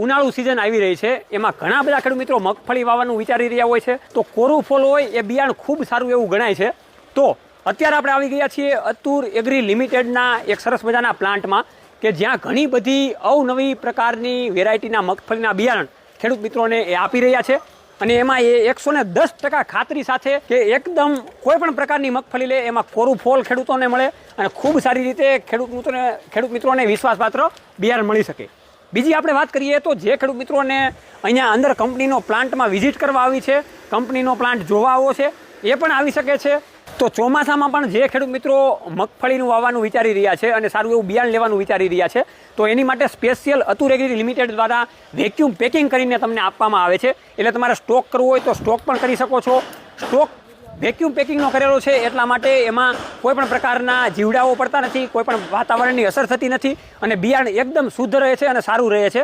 ઉનાળુ સિઝન આવી રહી છે, એમાં ઘણા બધા ખેડૂત મિત્રો મગફળી વાવવાનું વિચારી રહ્યા હોય છે. તો કોરું ફોલ હોય એ બિયારણ ખૂબ સારું એવું ગણાય છે. તો અત્યારે આપણે આવી ગયા છીએ અતુર એગ્રી લિમિટેડના એક સરસ મજાના પ્લાન્ટમાં, કે જ્યાં ઘણી બધી અવનવી પ્રકારની વેરાયટીના મગફળીના બિયારણ ખેડૂત મિત્રોને એ આપી રહ્યા છે. અને એમાં એ 110% ખાતરી સાથે કે એકદમ કોઈ પણ પ્રકારની મગફળી લે એમાં કોરું ફોલ ખેડૂતોને મળે અને ખૂબ સારી રીતે ખેડૂત મિત્રોને વિશ્વાસપાત્ર બિયારણ મળી શકે. બીજી આપણે વાત કરીએ તો જે ખેડૂત મિત્રોને અહીંયા અંદર કંપનીનો પ્લાન્ટમાં વિઝિટ કરવા આવી છે, કંપનીનો પ્લાન્ટ જોવા આવો છે, એ પણ આવી શકે છે. તો ચોમાસામાં પણ જે ખેડૂત મિત્રો મગફળીનું વાવવાનું વિચારી રહ્યા છે અને સારું એવું બિયારણ લેવાનું વિચારી રહ્યા છે, તો એની માટે સ્પેશિયલ અતુર એગ્રી લિમિટેડ દ્વારા વેક્યુમ પેકિંગ કરીને તમને આપવામાં આવે છે. એટલે તમારે સ્ટોક કરવો હોય તો સ્ટોક પણ કરી શકો છો. સ્ટોક વેક્યુમ પેકિંગનો કરેલો છે એટલા માટે એમાં કોઈ પણ પ્રકારના જીવડાઓ પડતા નથી, કોઈ પણ વાતાવરણની અસર થતી નથી અને બિયારણ એકદમ શુદ્ધ રહે છે અને સારું રહે છે.